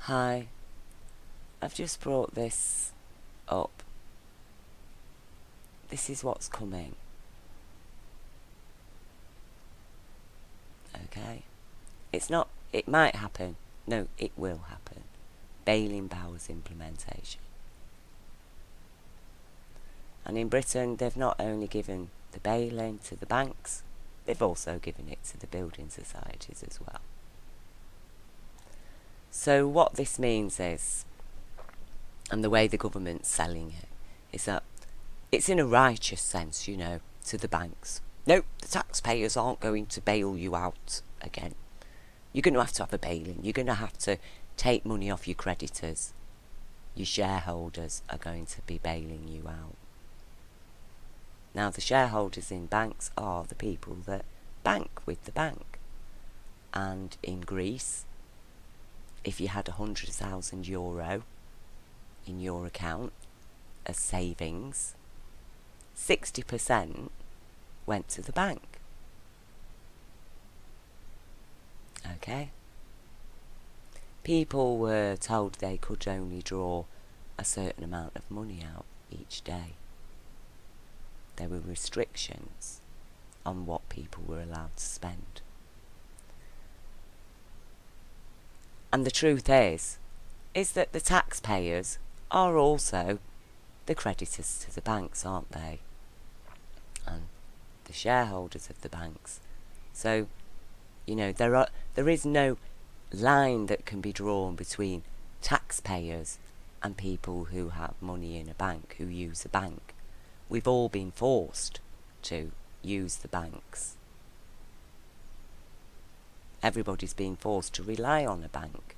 Hi, I've just brought this up. This is what's coming. Okay? It's not, it might happen. No, it will happen. Bail-in powers implementation. And in Britain, they've not only given the bail-in to the banks, they've also given it to the building societies as well. So what this means is, and the way the government's selling it, is that it's in a righteous sense, you know, to the banks. No, the taxpayers aren't going to bail you out again. You're going to have a bail-in. You're going to have to take money off your creditors. Your shareholders are going to be bailing you out. Now, the shareholders in banks are the people that bank with the bank. And in Greece, if you had €100,000 in your account as savings, 60% went to the bank. Okay? People were told they could only draw a certain amount of money out each day. There were restrictions on what people were allowed to spend. And the truth is that the taxpayers are also the creditors to the banks, aren't they? And the shareholders of the banks. So, you know, there is no line that can be drawn between taxpayers and people who have money in a bank, who use a bank. We've all been forced to use the banks. Everybody's been forced to rely on a bank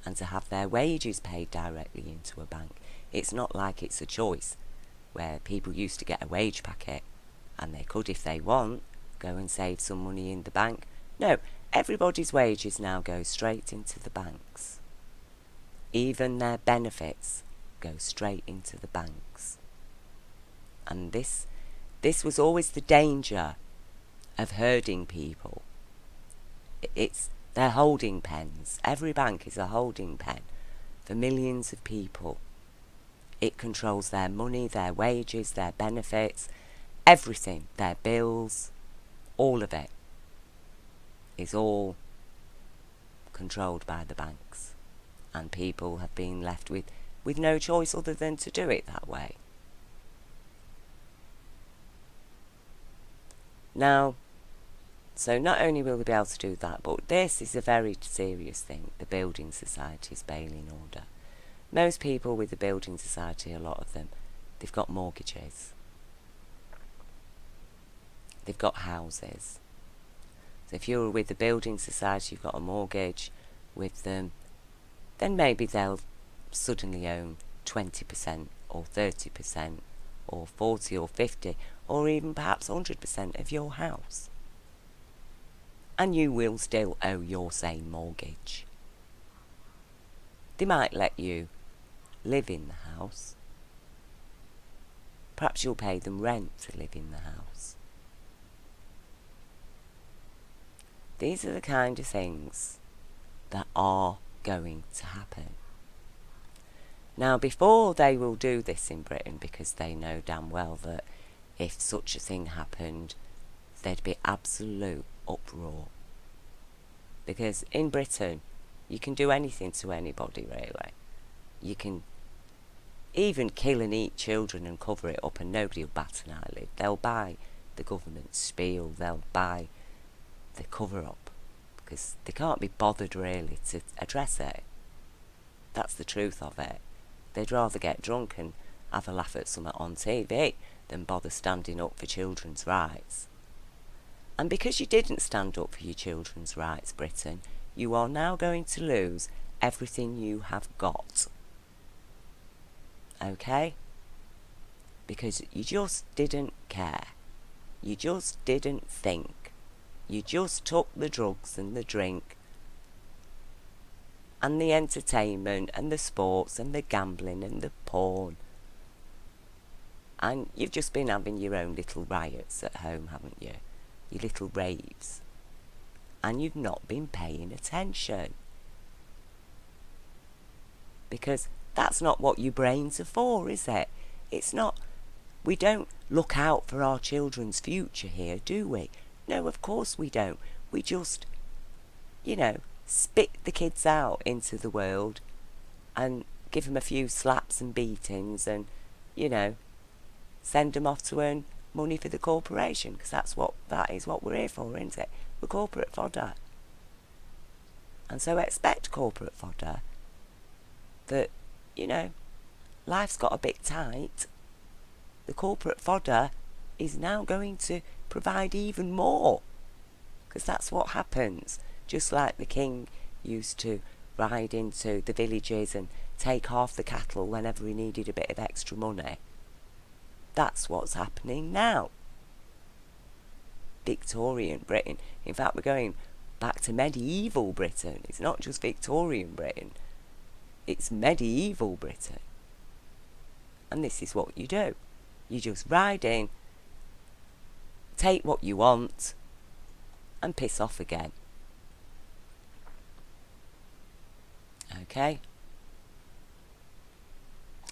and to have their wages paid directly into a bank. It's not like it's a choice, where people used to get a wage packet and they could, if they want, go and save some money in the bank. No, everybody's wages now go straight into the banks. Even their benefits go straight into the banks. And this was always the danger of herding people. They're holding pens. Every bank is a holding pen for millions of people. It controls their money, their wages, their benefits, everything, their bills, all of it is all controlled by the banks. And people have been left with no choice other than to do it that way. Now, so not only will they be able to do that, but this is a very serious thing, the building society's bail-in order. Most people with the building society, a lot of them, they've got mortgages. They've got houses. So if you're with the building society, you've got a mortgage with them, then maybe they'll suddenly own 20% or 30% or 40 or 50 or even perhaps 100% of your house. And you will still owe your same mortgage. They might let you live in the house. Perhaps you'll pay them rent to live in the house. These are the kind of things that are going to happen. Now, before they will do this in Britain, because they know damn well that if such a thing happened, there'd be absolute uproar. Because in Britain, you can do anything to anybody, really. You can even kill and eat children and cover it up and nobody will bat an eyelid. They'll buy the government spiel, they'll buy the cover-up, because they can't be bothered really to address it. That's the truth of it. They'd rather get drunk and have a laugh at something on TV than bother standing up for children's rights. And because you didn't stand up for your children's rights, Britain, you are now going to lose everything you have got. Okay? Because you just didn't care. You just didn't think. You just took the drugs and the drink and the entertainment and the sports and the gambling and the porn. And you've just been having your own little riots at home, haven't you? Your little raves. And you've not been paying attention. Because that's not what your brains are for, is it? It's not. We don't look out for our children's future here, do we? No, of course we don't. We just, spit the kids out into the world and give them a few slaps and beatings and, send them off to earn money for the corporation, because that is what we're here for, isn't it? We're corporate fodder. And so expect corporate fodder that, life's got a bit tight. The corporate fodder is now going to provide even more, because that's what happens. Just like the king used to ride into the villages and take half the cattle whenever he needed a bit of extra money. That's what's happening now. Victorian Britain. In fact, we're going back to medieval Britain. It's not just Victorian Britain. It's medieval Britain. And this is what you do. You just ride in, take what you want, and piss off again. Okay?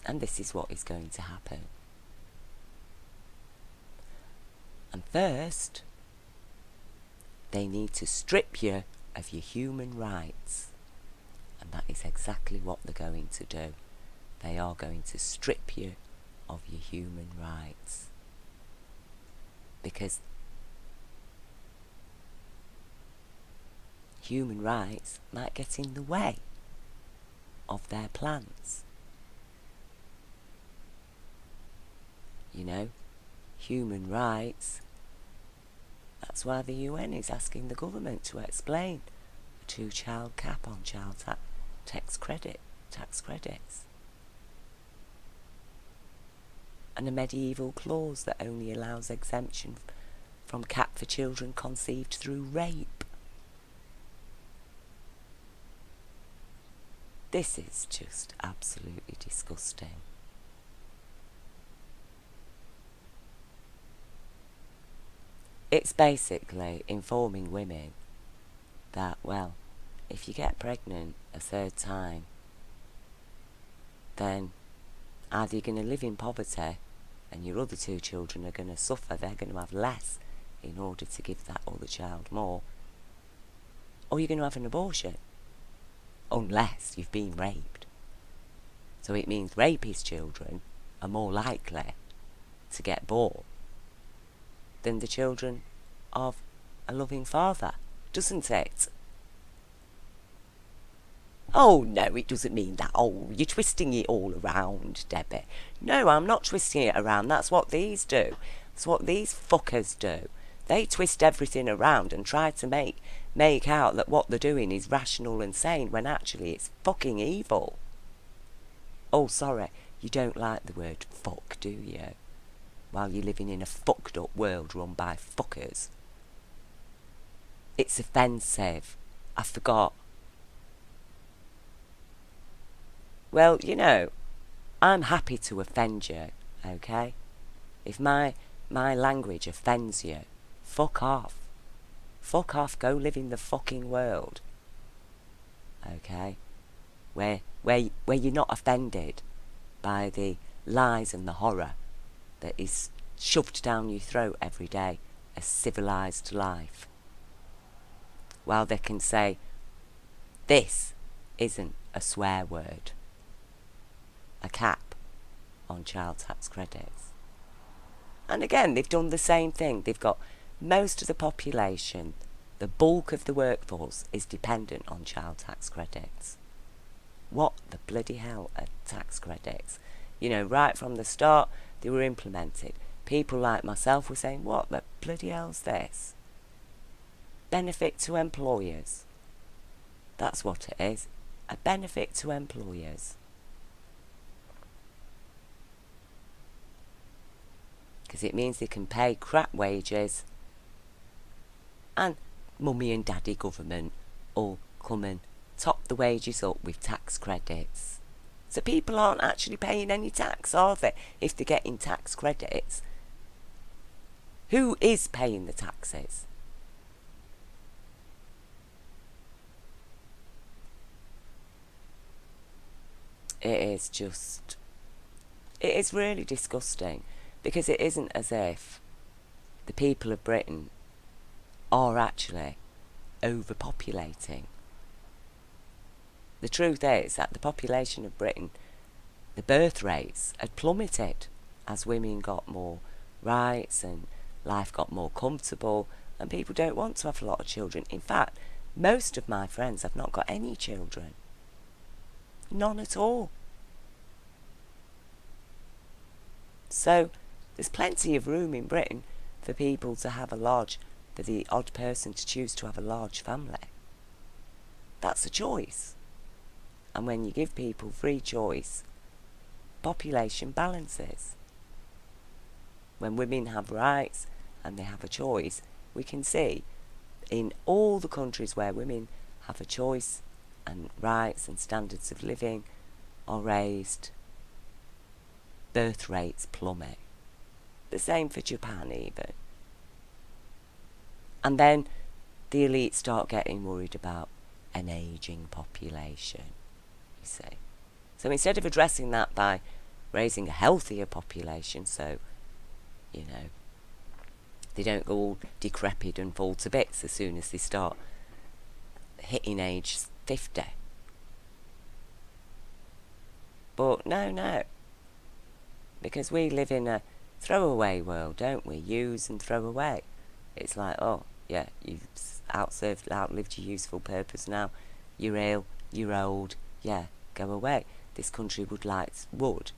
And this is what is going to happen. And first, they need to strip you of your human rights. And that is exactly what they're going to do. They are going to strip you of your human rights. Because human rights might get in the way of their plans. Human rights. That's why the UN is asking the government to explain a 2-child cap on child tax credits. And a medieval clause that only allows exemption from cap for children conceived through rape. This is just absolutely disgusting. It's basically informing women that, well, if you get pregnant a third time, then either you're going to live in poverty and your other 2 children are going to suffer, they're going to have less in order to give that other child more, or you're going to have an abortion, unless you've been raped. So it means rapist children are more likely to get born than the children of a loving father, doesn't it? Oh, no, it doesn't mean that. Oh, you're twisting it all around, Debbie. No, I'm not twisting it around. That's what these do. That's what these fuckers do. They twist everything around and try to make out that what they're doing is rational and sane, when actually it's fucking evil. Oh, sorry, you don't like the word fuck, do you? While you're living in a fucked up world run by fuckers. It's offensive. I forgot. Well, I'm happy to offend you, okay? If my language offends you, fuck off. Fuck off, go live in the fucking world. Okay? Where you're not offended by the lies and the horror that is shoved down your throat every day as civilised life. While they can say, this isn't a swear word. A cap on child tax credits. And again, they've done the same thing. They've got most of the population, the bulk of the workforce is dependent on child tax credits. What the bloody hell are tax credits? Right from the start, they were implemented. People like myself were saying, what the bloody hell's this? Benefit to employers. That's what it is. A benefit to employers. Because it means they can pay crap wages and mummy and daddy government all come and top the wages up with tax credits. So people aren't actually paying any tax, are they? If they're getting tax credits. Who is paying the taxes? it is just, it is really disgusting, because it isn't as if the people of Britain are actually overpopulating. The truth is that the population of Britain, the birth rates had plummeted as women got more rights and life got more comfortable, and people don't want to have a lot of children. In fact, most of my friends have not got any children. None at all. So there's plenty of room in Britain for people to have for the odd person to choose to have a large family. That's a choice. And when you give people free choice, population balances. When women have rights and they have a choice, we can see in all the countries where women have a choice and rights and standards of living are raised, birth rates plummet. The same for Japan even. And then the elite start getting worried about an ageing population, you see. So instead of addressing that by raising a healthier population, so, you know, they don't go all decrepit and fall to bits as soon as they start hitting age 50. But no. Because we live in a throwaway world, don't we? Use and throw away. It's like, oh, yeah, you've outlived your useful purpose now. You're ill, you're old, yeah, go away. This country would,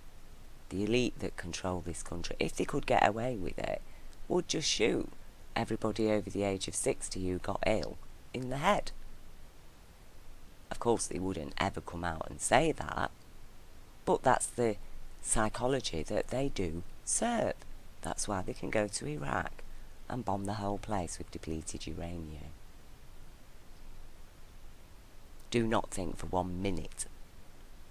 the elite that control this country, if they could get away with it, would just shoot everybody over the age of 60 who got ill in the head. Of course, they wouldn't ever come out and say that, but that's the psychology that they do serve. That's why they can go to Iraq and bomb the whole place with depleted uranium. Do not think for 1 minute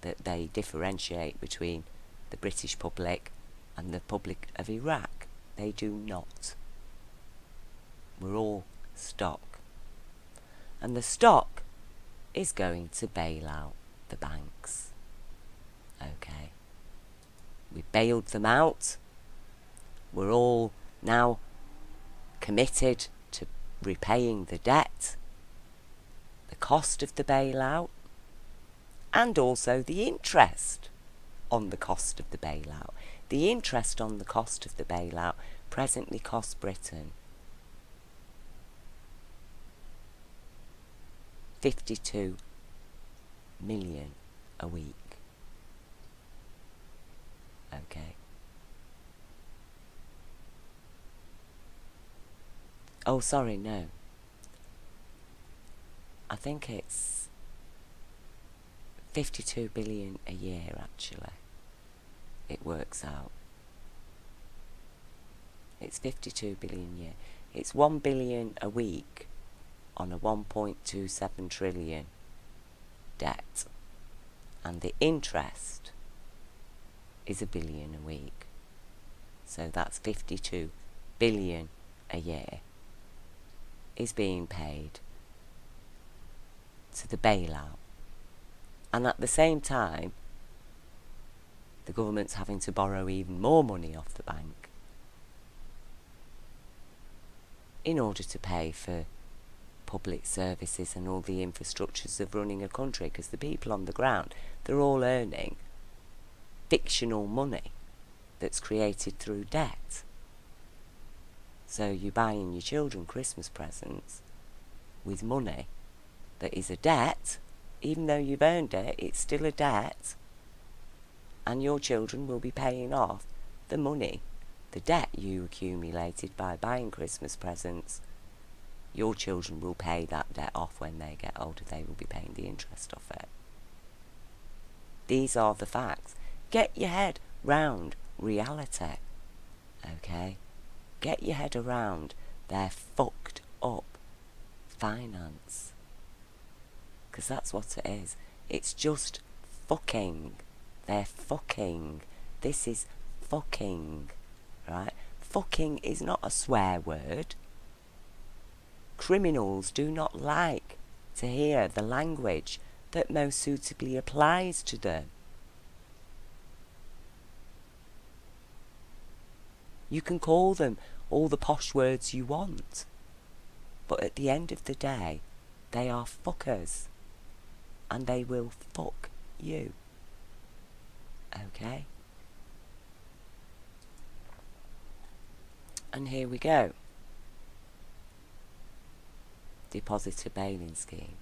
that they differentiate between the British public and the public of Iraq. They do not. We're all stock. And the stock is going to bail out the banks. Okay. We bailed them out. We're all now committed to repaying the debt, the cost of the bailout, and also the interest on the cost of the bailout. The interest on the cost of the bailout presently costs Britain £52 million a week. Okay. Oh, sorry, no. I think it's 52 billion a year, actually. It works out. It's 52 billion a year. It's 1 billion a week on a 1.27 trillion debt. And the interest is £1 billion a week. So that's 52 billion a year is being paid to the bailout. And at the same time, the government's having to borrow even more money off the bank in order to pay for public services and all the infrastructures of running a country, because the people on the ground, they're all earning fictional money that's created through debt. So you're buying your children Christmas presents with money that is a debt. Even though you've earned it, it's still a debt. And your children will be paying off the money, the debt you accumulated by buying Christmas presents. Your children will pay that debt off when they get older. They will be paying the interest off it. These are the facts. Get your head round reality. Okay? Get your head around their fucked up finance. Because that's what it is. It's just fucking. They're fucking. This is fucking. Right? Fucking is not a swear word. Criminals do not like to hear the language that most suitably applies to them. You can call them all the posh words you want. But at the end of the day, they are fuckers. And they will fuck you. Okay? And here we go. Depositor bailing scheme.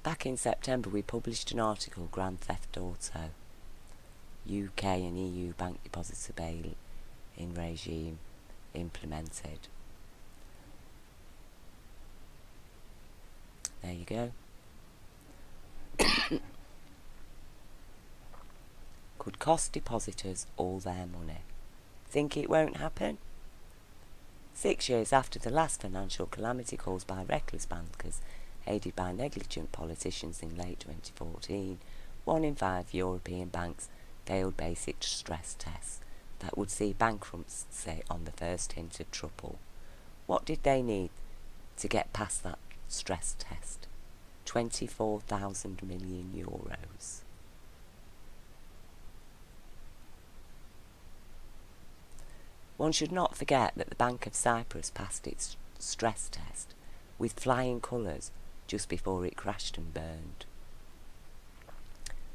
Back in September we published an article, Grand Theft Auto, UK and EU bank depositor bail in regime implemented. There you go. Could cost depositors all their money. Think it won't happen? 6 years after the last financial calamity caused by reckless bankers, aided by negligent politicians in late 2014, 1 in 5 European banks failed basic stress tests that would see bankruptcy on the first hint of trouble. What did they need to get past that stress test? 24,000 million euros. One should not forget that the Bank of Cyprus passed its stress test with flying colours just before it crashed and burned.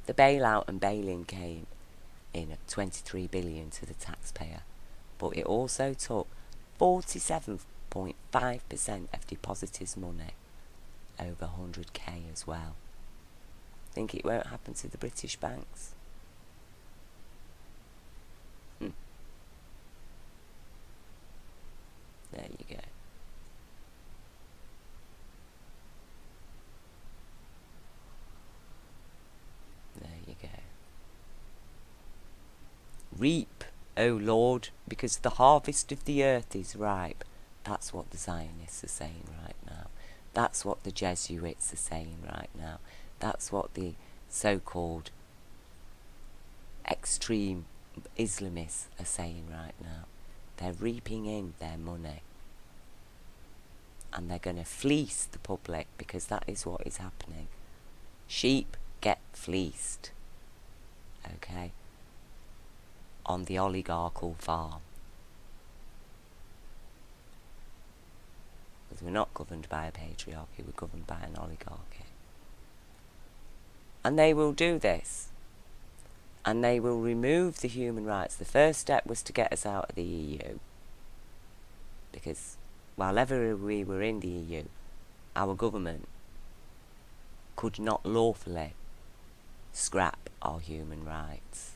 The bailout and bail-in came in at 23 billion to the taxpayer, but it also took 47.5% of depositors' money, over 100k as well. Think it won't happen to the British banks? There you go. There you go. Reap, O Lord, because the harvest of the earth is ripe. That's what the Zionists are saying right now. That's what the Jesuits are saying right now. That's what the so-called extreme Islamists are saying right now. They're reaping in their money. And they're going to fleece the public, because that is what is happening. Sheep get fleeced. Okay? On the oligarchical farm. Because we're not governed by a patriarchy, we're governed by an oligarchy. And they will do this. And they will remove the human rights. The first step was to get us out of the EU. Because while ever we were in the EU, our government could not lawfully scrap our human rights.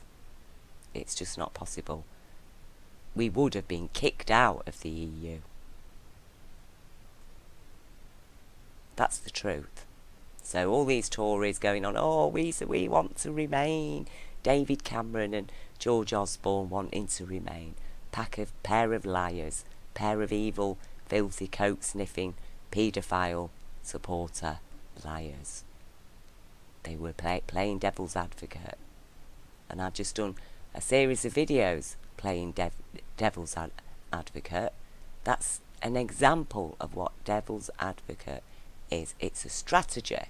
It's just not possible. We would have been kicked out of the EU. That's the truth. So all these Tories going on, oh, we want to remain. David Cameron and George Osborne wanting to remain. Pair of liars. Pair of evil, filthy, coat-sniffing, paedophile supporter liars. They were playing devil's advocate. And I've just done a series of videos playing devil's advocate. That's an example of what devil's advocate is. It's a strategy.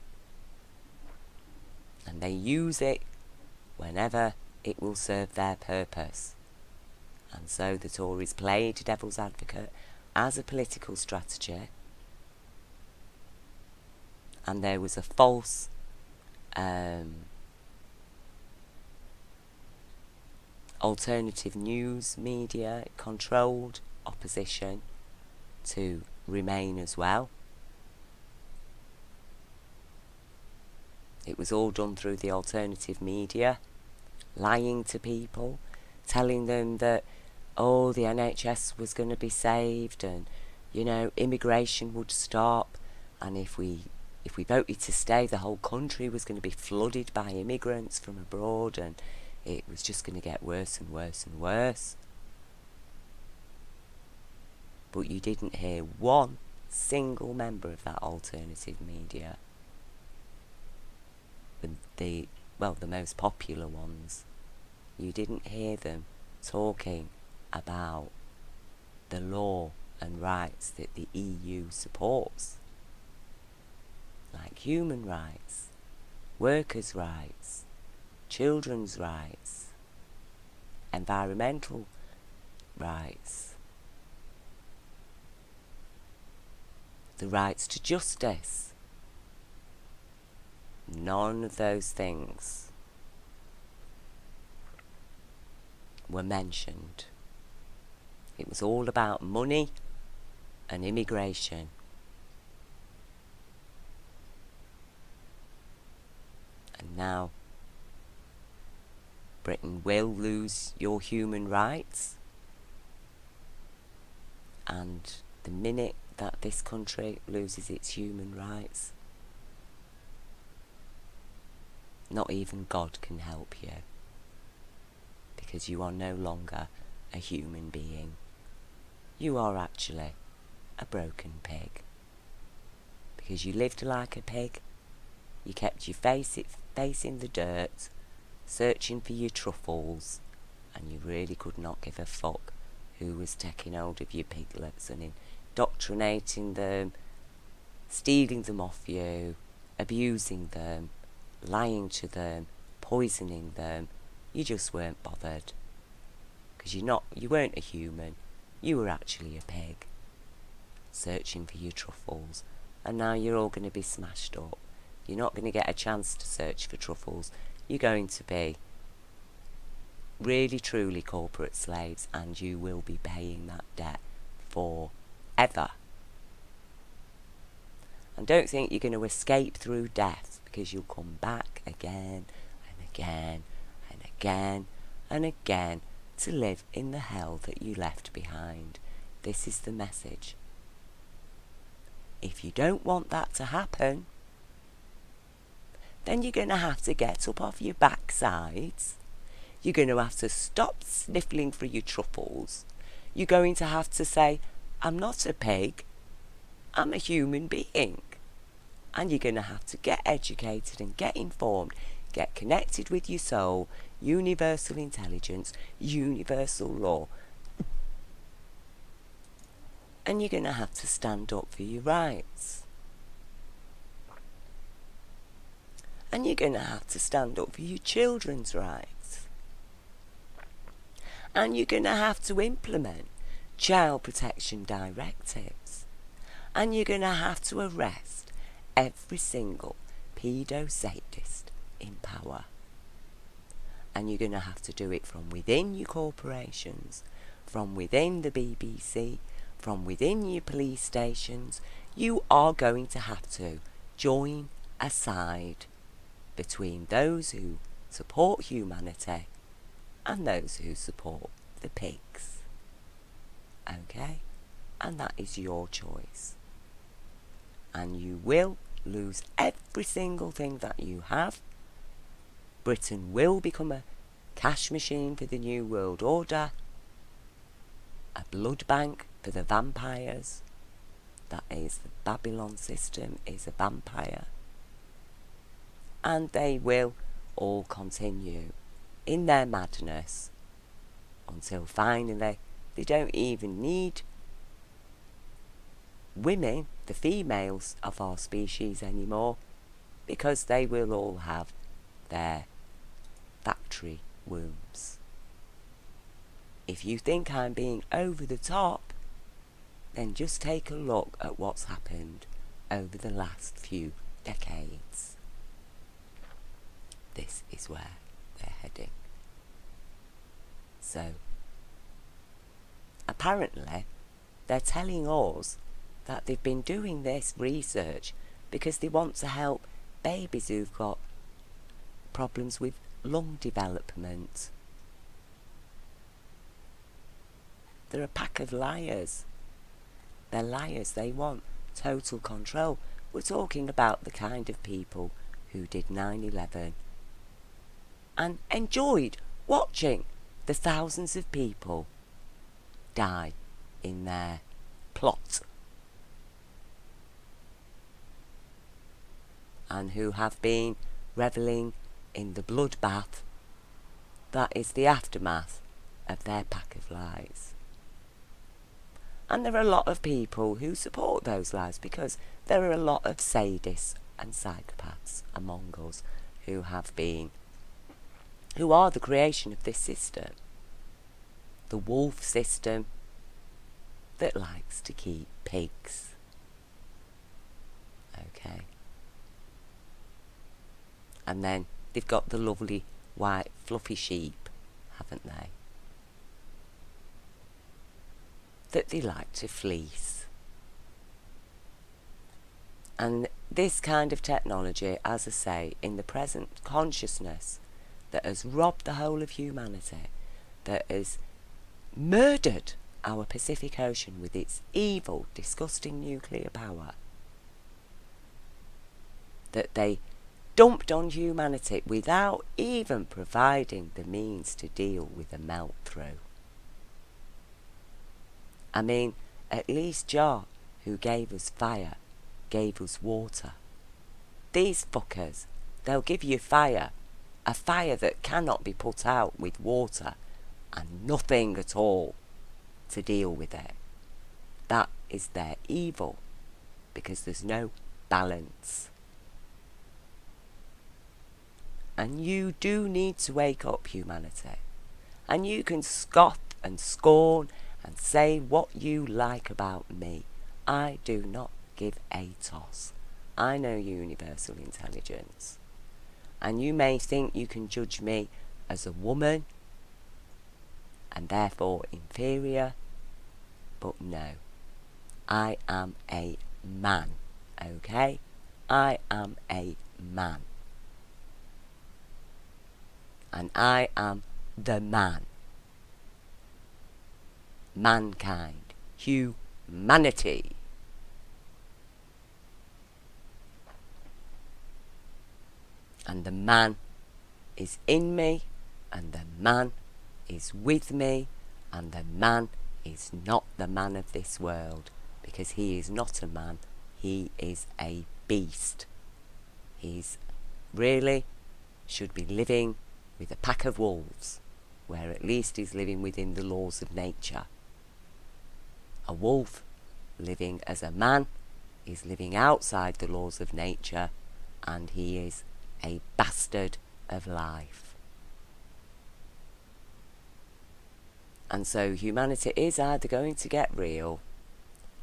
And they use it whenever it will serve their purpose. And so the Tories played devil's advocate as a political strategy. And there was a false alternative news media controlled opposition to Remain as well. It was all done through the alternative media, lying to people, telling them that, oh, the NHS was going to be saved and, you know, immigration would stop, and if we voted to stay, the whole country was going to be flooded by immigrants from abroad, and it was just going to get worse and worse and worse. But you didn't hear one single member of that alternative media. The most popular ones. You didn't hear them talking about the law and rights that the EU supports. Like human rights, workers' rights, children's rights, environmental rights, the rights to justice. None of those things were mentioned. It was all about money and immigration. And now Britain will lose your human rights, and the minute that this country loses its human rights, not even God can help you, because you are no longer a human being. You are actually a broken pig, because you lived like a pig. You kept your face in the dirt, searching for your truffles, and you really could not give a fuck who was taking hold of your piglets and indoctrinating them, stealing them off you, abusing them, lying to them, poisoning them. You just weren't bothered, because you weren't a human. You were actually a pig, searching for your truffles, and now you're all going to be smashed up. You're not going to get a chance to search for truffles. You're going to be really truly corporate slaves, and you will be paying that debt forever. And don't think you're going to escape through death, because you'll come back again and again and again and again to live in the hell that you left behind. This is the message. If you don't want that to happen, then you're going to have to get up off your backsides. You're going to have to stop sniffling for your truffles. You're going to have to say, I'm not a pig, I'm a human being. And you're going to have to get educated and get informed, get connected with your soul, universal intelligence, universal law. And you're going to have to stand up for your rights. And you're going to have to stand up for your children's rights. And you're going to have to implement child protection directives. And you're going to have to arrest every single pedo-sadist in power. And you're going to have to do it from within your corporations, from within the BBC, from within your police stations. You are going to have to join a side between those who support humanity and those who support the pigs. Okay? And that is your choice. And you will lose every single thing that you have. Britain will become a cash machine for the New World Order, a blood bank for the vampires. That is, the Babylon system is a vampire. And they will all continue in their madness until finally they don't even need women, the females of our species, anymore, because they will all have their factory wombs. If you think I'm being over the top, then just take a look at what's happened over the last few decades. This is where they're heading. So, apparently, they're telling us that they've been doing this research because they want to help babies who've got problems with lung development. They're a pack of liars. They're liars. They want total control. We're talking about the kind of people who did 9/11 and enjoyed watching the thousands of people die in their plot, and who have been revelling in the bloodbath that is the aftermath of their pack of lies. And there are a lot of people who support those lies, because there are a lot of sadists and psychopaths among us who are the creation of this system. the wolf system that likes to keep pigs. Okay. And then they've got the lovely white fluffy sheep, haven't they? That they like to fleece. And this kind of technology, as I say, in the present consciousness that has robbed the whole of humanity, that has murdered our Pacific Ocean with its evil, disgusting nuclear power, that they dumped on humanity without even providing the means to deal with the melt-through. I mean, at least Jah, who gave us fire, gave us water. These fuckers, they'll give you fire, a fire that cannot be put out with water, and nothing at all to deal with it. That is their evil, because there's no balance. And you do need to wake up, humanity. And you can scoff and scorn and say what you like about me. I do not give a toss. I know universal intelligence. And you may think you can judge me as a woman and therefore inferior, but no. I am a man, okay? I am a man. And I am the man. Mankind. Humanity. And the man is in me, and the man is with me, and the man is not the man of this world, because he is not a man, he is a beast. He's really should be living with a pack of wolves, where at least he's living within the laws of nature. A wolf living as a man is living outside the laws of nature, and he is a bastard of life. And so humanity is either going to get real,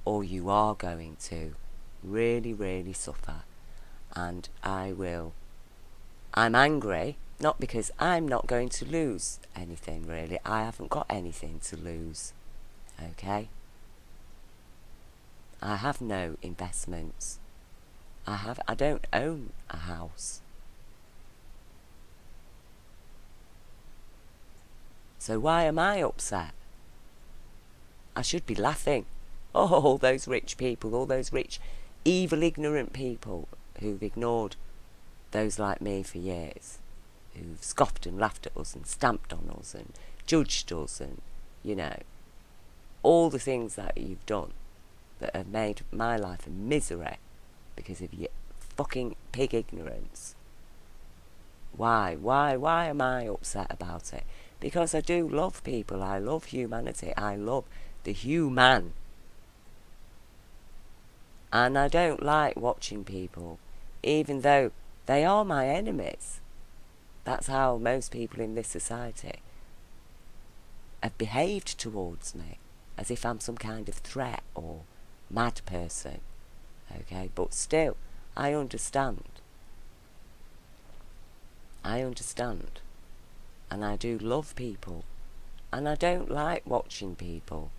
or you are going to really, really suffer. And I'm angry, not because I'm not going to lose anything, really. I haven't got anything to lose, okay? I have no investments. I don't own a house. So why am I upset? I should be laughing. Oh, all those rich people, all those rich, evil, ignorant people who've ignored those like me for years, who've scoffed and laughed at us and stamped on us and judged us and, you know, all the things that you've done that have made my life a misery because of your fucking pig ignorance. Why am I upset about it? Because I do love people, I love humanity, I love the human. And I don't like watching people, even though they are my enemies. That's how most people in this society have behaved towards me, as if I'm some kind of threat or mad person. Okay, but still, I understand. I understand. And I do love people. And I don't like watching people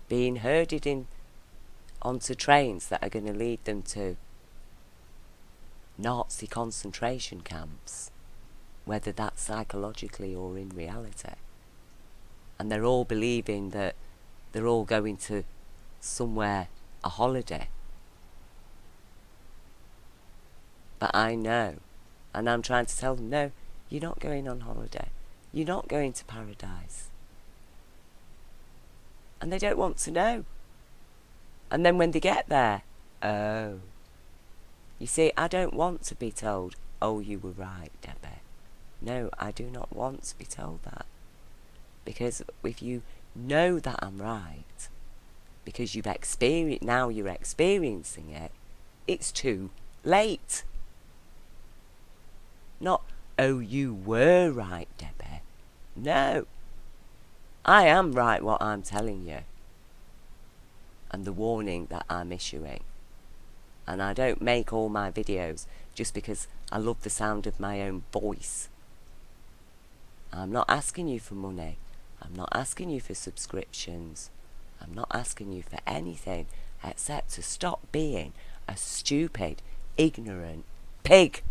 being herded onto trains that are going to lead them to Nazi concentration camps, whether that's psychologically or in reality. And they're all believing that they're all going to somewhere, a holiday. But I know, and I'm trying to tell them, no, you're not going on holiday. You're not going to paradise. And they don't want to know. And then when they get there, oh. You see, I don't want to be told, oh, you were right, Debbie. No, I do not want to be told that. Because if you know that I'm right, because you've experienced, now you're experiencing it, it's too late. Not, oh, you were right, Debbie. No. I am right what I'm telling you, and the warning that I'm issuing. And I don't make all my videos just because I love the sound of my own voice. I'm not asking you for money. I'm not asking you for subscriptions. I'm not asking you for anything except to stop being a stupid, ignorant pig.